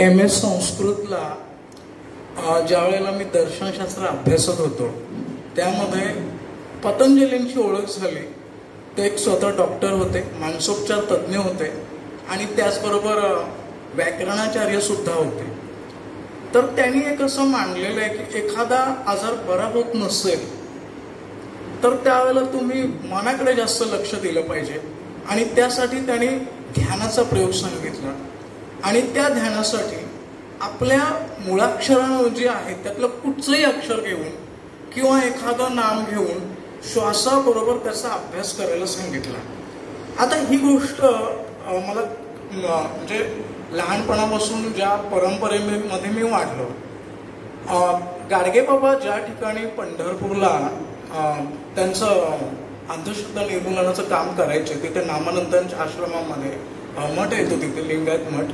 MS संस्कृतला ज्या वेळेला मी दर्शनशास्त्र अभ्यासत होतो त्यामध्ये पतंजलींची ओळख झाली. ते एक स्वतः डॉक्टर होते, मानसोपचार तज्ज्ञ होते आणि त्याचबरोबर व्याकरणाचार्य सुद्धा होते. तर त्यांनी एक असं मांडलेलं आहे की एखादा आजार बरा होत नसेल तर त्यावेळेला तुम्ही मनाकडे जास्त लक्ष दिलं पाहिजे आणि त्यासाठी त्यांनी ध्यानाचा प्रयोग सांगितला. आणि त्या ध्यानासाठी आपल्या मुळाक्षर जे आहेत त्यातलं कुठचंही अक्षर घेऊन किंवा एखादं नाम घेऊन श्वासाबरोबर त्याचा अभ्यास करायला सांगितला. आता ही गोष्ट मला म्हणजे लहानपणापासून ज्या परंपरेमध्ये मी वाढलो. गाडगे बाबा ज्या ठिकाणी पंढरपूरला त्यांचं अंधश्रद्धा निर्मूलनाचं काम करायचे तिथे नामानंदांच्या आश्रमामध्ये मठ येतो, तिथे लिंगायत मठ,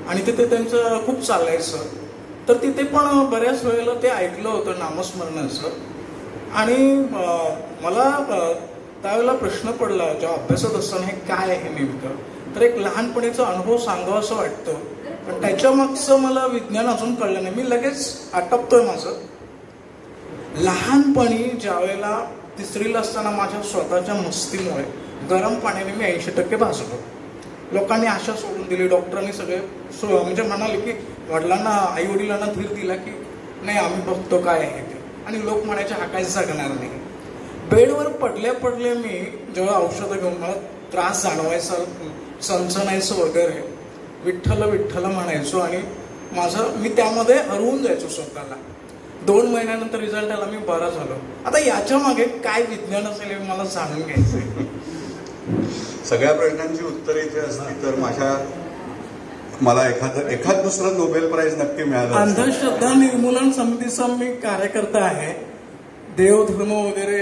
आणि तिथे त्यांचं खूप चालायचं. तर तिथे पण बऱ्याच वेळेला ते ऐकलं होतं नामस्मरणाचं. आणि मला त्यावेळेला प्रश्न पडला जेव्हा अभ्यासात असताना हे काय आहे नेमकं. तर एक लहानपणीचा अनुभव सांगावा असं वाटतं, पण त्याच्या मागचं मला विज्ञान अजून कळलं नाही. मी लगेच आटपतोय माझं. लहानपणी ज्या वेळेला तिसरीला असताना माझ्या स्वतःच्या मस्तीमुळे गरम पाण्याने मी 80% भाजलो. लोकांनी आशा सोडून दिली, डॉक्टरांनी सगळे म्हणजे म्हणाले की वडिलांना आई वडिलांना धीर दिला की नाही आम्ही बघतो काय आहे ते, आणि लोक म्हणायचे हा काहीच जगणार नाही. बेडवर पडल्या पडल्या मी जेव्हा औषधं घेऊन मला त्रास जाणवायचा, सणसणायचं वगैरे, विठ्ठल विठ्ठल म्हणायचो आणि मी त्यामध्ये हरवून जायचो स्वतःला. 2 महिन्यानंतर रिझल्ट आला, मी बरा झालो. आता याच्या मागे काय विज्ञान असेल हे मला जाणून घ्यायचंय. सगळ्या प्रश्नांची उत्तरे इथे असली तर मला एखाद दुसरं नोबेल प्राइज नक्की मिळालं. अंधश्रद्धा निर्मूलन समितीचा मी कार्यकर्ता आहे. देव धर्म वगैरे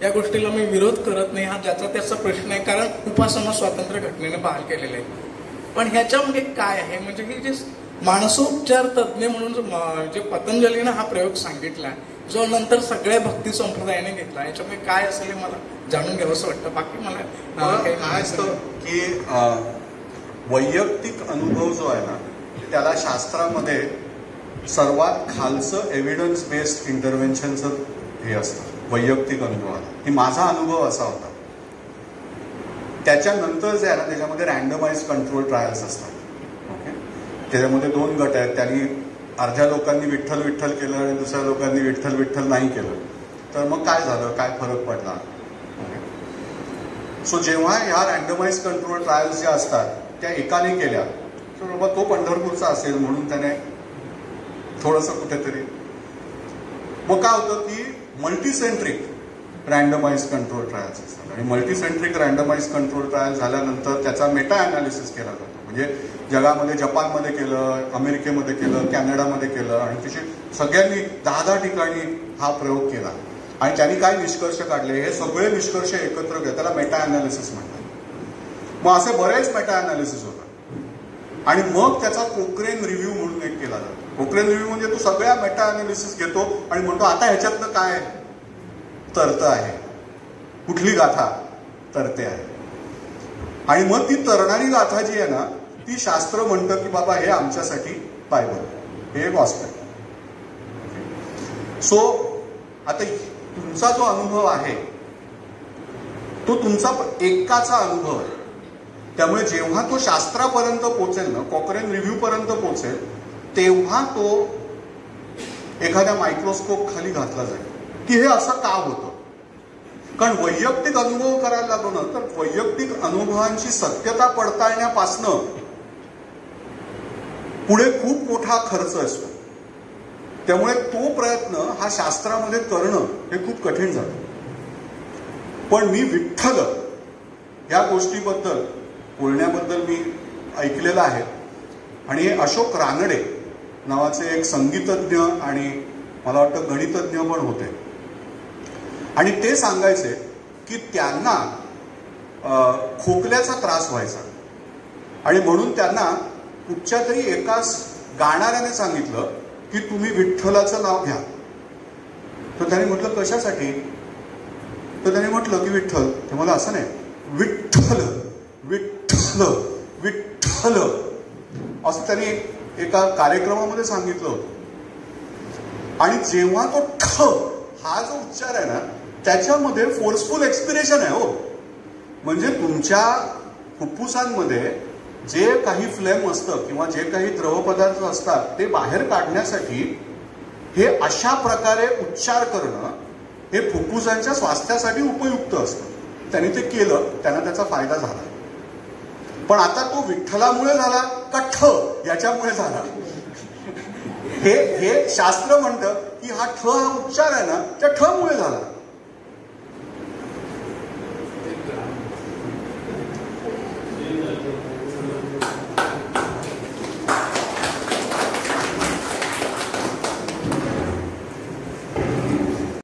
या गोष्टीला मी विरोध करत नाही, हा ज्याचा त्याचा प्रश्न आहे, कारण उपासना स्वातंत्र्य घटनेने बहाल केलेले आहे. पण ह्याच्यामध्ये काय आहे म्हणजे की जे मानसोपचार तज्ज्ञ म्हणून जे पतंजलीनं हा प्रयोग सांगितला जो नंतर सगळ्या भक्ती संप्रदायाने घेतला, याच्यामध्ये काय असेल मला जाणून घ्यावं असं वाटतं. बाकी मला काय असतं की वैयक्तिक अनुभव जो आहे ना त्याला शास्त्रामध्ये सर्वात खालचं एव्हिडन्स बेस्ड इंटरव्हेन्शनचं हे असतं वैयक्तिक अनुभवाला. की माझा अनुभव असा होता. त्याच्यानंतर जे आहे ना त्याच्यामध्ये रँडमाइज कंट्रोल ट्रायल्स असतात. ओके, त्याच्यामध्ये 2 गट आहेत. त्यांनी अर्ध्या लोकांनी विठ्ठल विठ्ठल केलं आणि दुसऱ्या लोकांनी विठ्ठल विठ्ठल नाही केलं. तर मग काय झालं, काय फरक पडला. सो जेव्हा ह्या रँडमाइज कंट्रोल ट्रायल्स ज्या असतात त्या एकाने केल्या तर बाबा तो पंढरपूरचा असेल म्हणून त्याने थोडंसं कुठेतरी. मग काय होतं की मल्टीसेंट्रिक रँडमाइज कंट्रोल ट्रायल्स असतात आणि मल्टीसेंट्रिक रँडमाइज कंट्रोल ट्रायल झाल्यानंतर त्याचा मेटा अनालिसिस केला जातो. म्हणजे जगामध्ये जपानमध्ये केलं, अमेरिकेमध्ये केलं, कॅनडामध्ये केलं आणि तिथे सगळ्यांनी 10-10 ठिकाणी हा प्रयोग केला आणि त्यांनी काय निष्कर्ष काढले हे सगळे निष्कर्ष एकत्र घ्या, त्याला मेटा अनालिसिस म्हणतात. मग असे बरेच मेटा अनालिसिस होतात आणि मग त्याचा कोक्रेन रिव्ह्यू म्हणून एक केला जातो. कोक्रेन रिव्ह्यू म्हणजे तो सगळ्या मेटा अनालिसिस घेतो आणि म्हणतो आता ह्याच्यातनं काय तर्त आहे, कुठली गाथा तरते आहे. आणि मग ती तरणारी गाथा जी आहे ना ती शास्त्र म्हणतं की बाबा हे आमच्यासाठी बायबल, हे एक हॉस्पिटल. सो आता तुमचा जो अनुभव आहे तो तुमचा एकाचा अनुभव आहे. त्यामुळे जेव्हा तो शास्त्रापर्यंत पोहोचेल ना, कोक्रेन रिव्ह्यू पर्यंत पोहोचेल, तेव्हा तो एखाद्या मायक्रोस्कोप खाली घातला जाईल की हे असं का होतं. कारण वैयक्तिक अनुभव करायला लागलो ना तर वैयक्तिक अनुभवांची सत्यता पडताळण्यापासनं पुढे खूप मोठा खर्च असतो. त्यामुळे तो प्रयत्न हा शास्त्रामध्ये करणं हे खूप कठीण झालं. पण मी विठ्ठल या गोष्टीबद्दल बोलण्याबद्दल मी ऐकलेलं आहे आणि हे अशोक रानडे नावाचे एक संगीतज्ञ आणि मला वाटतं गणितज्ञ पण होते आणि ते सांगायचे की त्यांना खोकल्याचा त्रास व्हायचा आणि म्हणून त्यांना कुठच्या तरी एकाच गाणाऱ्याने सांगितलं की तुम्ही विठ्ठलाचं नाव घ्या. तर त्याने म्हटलं कशासाठी. तर त्याने म्हटलं की विठ्ठल. ते मला असं नाही, विठ्ठल विठ्ठल विठ्ठल असं त्यांनी एका कार्यक्रमामध्ये सांगितलं होतं. आणि जेव्हा तो ठ हा जो उच्चार आहे ना, त्याच्यामध्ये फोर्सफुल एक्सपिरेशन आहे हो. म्हणजे तुमच्या फुफ्फुसांमध्ये जे काही फ्लेम असतं किंवा जे काही द्रवपदार्थ असतात ते बाहेर काढण्यासाठी हे अशा प्रकारे उच्चार करणं हे फुफ्फुसांच्या स्वास्थ्यासाठी उपयुक्त असतं. त्यांनी ते केलं, त्यांना त्याचा फायदा झाला. पण आता तो विठ्ठलामुळे झाला का ठ याच्यामुळे झाला? हे शास्त्र म्हणतं की हा ठ हा उच्चार आहे ना, त्या ठ मुळे झाला.